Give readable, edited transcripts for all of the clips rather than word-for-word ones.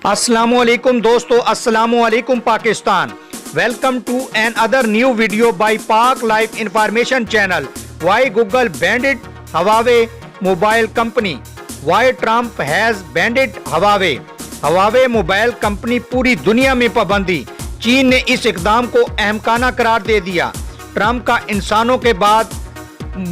Assalamualaikum दोस्तों, Assalamualaikum Pakistan. Welcome to another new video by Pak Life Information Channel. Why Google banned Huawei mobile company? Why Trump has banned Huawei? Huawei mobile company पूरी दुनिया में पाबंदी. चीन ने इस इकदाम को अहमकाना करार दे दिया. ट्रंप का इंसानों के बाद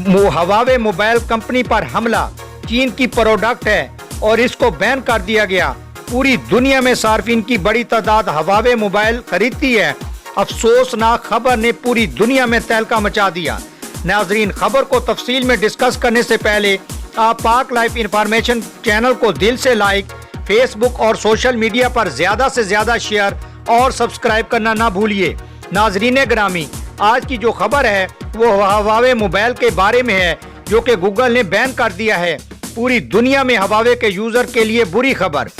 Huawei मोबाइल कंपनी पर हमला. चीन की प्रोडक्ट है और इसको बैन कर दिया गया. पूरी दुनिया में सार्फिन की बड़ी तादाद Huawei मोबाइल खरीदती है. अफसोसनाक खबर ने पूरी दुनिया में तहलका मचा दिया. नाजरीन, खबर को तफसील में डिस्कस करने से पहले आप पाक लाइफ इंफॉर्मेशन चैनल को दिल से लाइक, फेसबुक और सोशल मीडिया पर ज़्यादा से ज़्यादा शेयर और सब्सक्राइब करना ना भूलिए. नाजरीन ग्रामी, आज की जो खबर है वो Huawei मोबाइल के बारे में है जो कि गूगल ने बैन कर दिया है. पूरी दुनिया में Huawei के यूज़र के लिए बुरी खबर.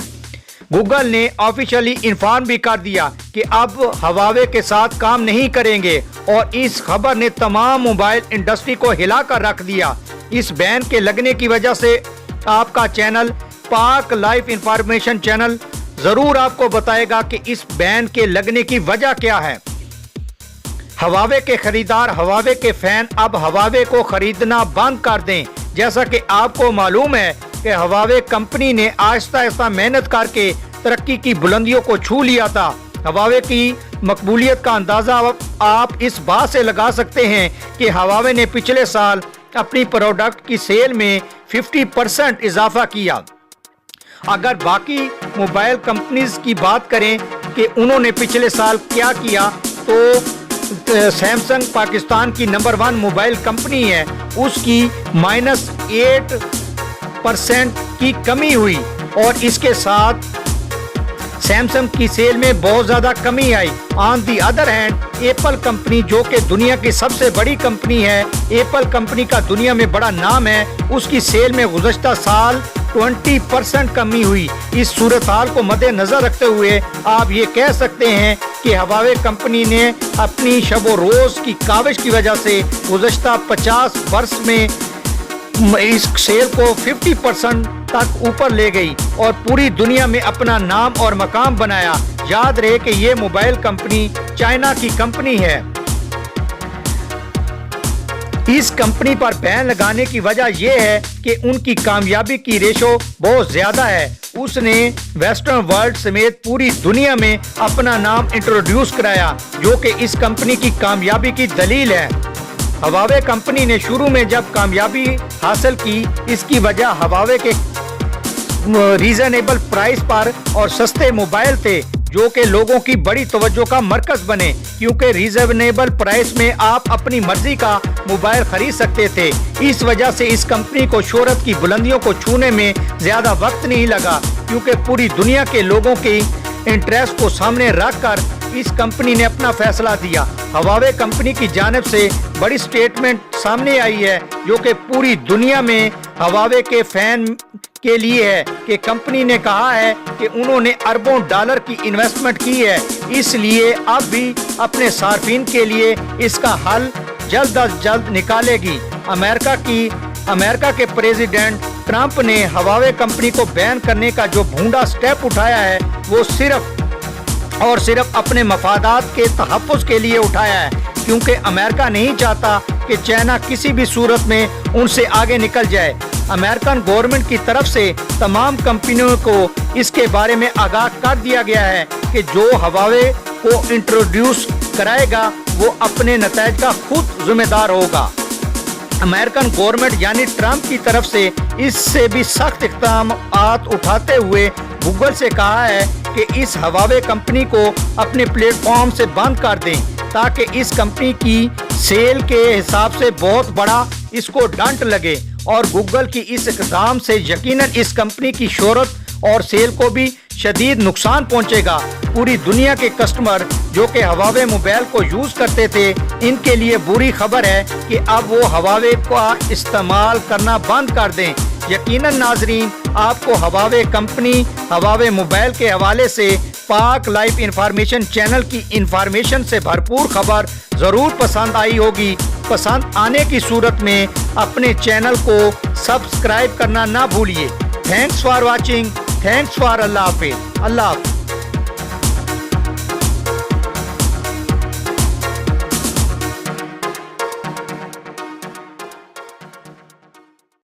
गूगल ने ऑफिशियली इन्फॉर्म भी कर दिया कि अब Huawei के साथ काम नहीं करेंगे और इस खबर ने तमाम मोबाइल इंडस्ट्री को हिला कर रख दिया. इस बैन के लगने की वजह से आपका चैनल पाक लाइफ इंफॉर्मेशन चैनल ज़रूर आपको बताएगा कि इस बैन के लगने की वजह क्या है. Huawei के खरीदार, Huawei के फ़ैन अब Huawei को ख़रीदना बंद कर दें. जैसा कि आपको मालूम है कि Huawei कंपनी ने आहिस्ता आहिस्ता मेहनत करके तरक्की की बुलंदियों को छू लिया था. Huawei की मकबूलियत का अंदाज़ा आप इस बात से लगा सकते हैं कि Huawei ने पिछले साल अपनी प्रोडक्ट की सेल में 50% इजाफा किया. अगर बाकी मोबाइल कंपनीज की बात करें कि उन्होंने पिछले साल क्या किया, तो सैमसंग पाकिस्तान की नंबर 1 मोबाइल कंपनी है, उसकी -8% की कमी हुई और इसके साथ सैमसंग की सेल में बहुत ज़्यादा कमी आई. On the other hand Apple company, जो कि दुनिया की सबसे बड़ी कंपनी है, एप्पल कंपनी का दुनिया में बड़ा नाम है, उसकी सेल में गुज़श्ता साल 20% कमी हुई. इस सूरत हाल को मद्देनज़र रखते हुए आप ये कह सकते हैं कि Huawei कंपनी ने अपनी शब रोज़ की काविश की वजह से गुज़श्ता 50 वर्ष में इस सेल को 50% तक ऊपर ले गई और पूरी दुनिया में अपना नाम और मकाम बनाया. याद रहे कि ये मोबाइल कंपनी चाइना की कंपनी है. इस कंपनी पर बैन लगाने की वजह यह है कि उनकी कामयाबी की रेशो बहुत ज़्यादा है. उसने वेस्टर्न वर्ल्ड समेत पूरी दुनिया में अपना नाम इंट्रोड्यूस कराया, जो कि इस कंपनी की कामयाबी की दलील है. Huawei कंपनी ने शुरू में जब कामयाबी हासिल की, इसकी वजह Huawei के रीजनेबल प्राइस पर और सस्ते मोबाइल थे, जो कि लोगों की बड़ी तवज्जो का मरकज बने, क्योंकि रीजनेबल प्राइस में आप अपनी मर्जी का मोबाइल खरीद सकते थे. इस वजह से इस कंपनी को शोहरत की बुलंदियों को छूने में ज़्यादा वक्त नहीं लगा, क्योंकि पूरी दुनिया के लोगों की इंटरेस्ट को सामने रख कर इस कंपनी ने अपना फैसला दिया. Huawei कंपनी की जानिब से बड़ी स्टेटमेंट सामने आई है, जो कि पूरी दुनिया में Huawei के फैन के लिए है, कि कंपनी ने कहा है कि उन्होंने अरबों डॉलर की इन्वेस्टमेंट की है, इसलिए अब भी अपने सार्फिन के लिए इसका हल जल्द अज जल्द निकालेगी. अमेरिका के प्रेसिडेंट ट्रंप ने Huawei कंपनी को बैन करने का जो भूंडा स्टेप उठाया है, वो सिर्फ और सिर्फ अपने मफादात के तहफ़्फ़ुज़ के लिए उठाया है, क्योंकि अमेरिका नहीं चाहता कि चाइना किसी भी सूरत में उनसे आगे निकल जाए. अमेरिकन गवर्नमेंट की तरफ से तमाम कंपनियों को इसके बारे में आगाह कर दिया गया है कि जो Huawei को इंट्रोड्यूस कराएगा वो अपने नताइज का खुद जिम्मेदार होगा. अमेरिकन गवर्नमेंट यानी ट्रंप की तरफ से इससे भी सख्त इक़दामात उठाते हुए गूगल से कहा है कि इस Huawei कंपनी को अपने प्लेटफॉर्म से बंद कर दें, ताकि इस कंपनी की सेल के हिसाब से बहुत बड़ा इसको डंट लगे और गूगल की इस इक़दाम से यकीनन इस कंपनी की शोहरत और सेल को भी शदीद नुकसान पहुंचेगा. पूरी दुनिया के कस्टमर जो कि Huawei मोबाइल को यूज़ करते थे, इनके लिए बुरी खबर है कि अब वो Huawei का इस्तेमाल करना बंद कर दें. यकीनन नाजरीन, आपको Huawei कंपनी, Huawei मोबाइल के हवाले से पाक लाइफ इंफॉर्मेशन चैनल की इंफॉर्मेशन से भरपूर खबर ज़रूर पसंद आई होगी. पसंद आने की सूरत में अपने चैनल को सब्सक्राइब करना ना भूलिए. Thanks for watching. Thanks for اللہ حافظ. اللہ حافظ.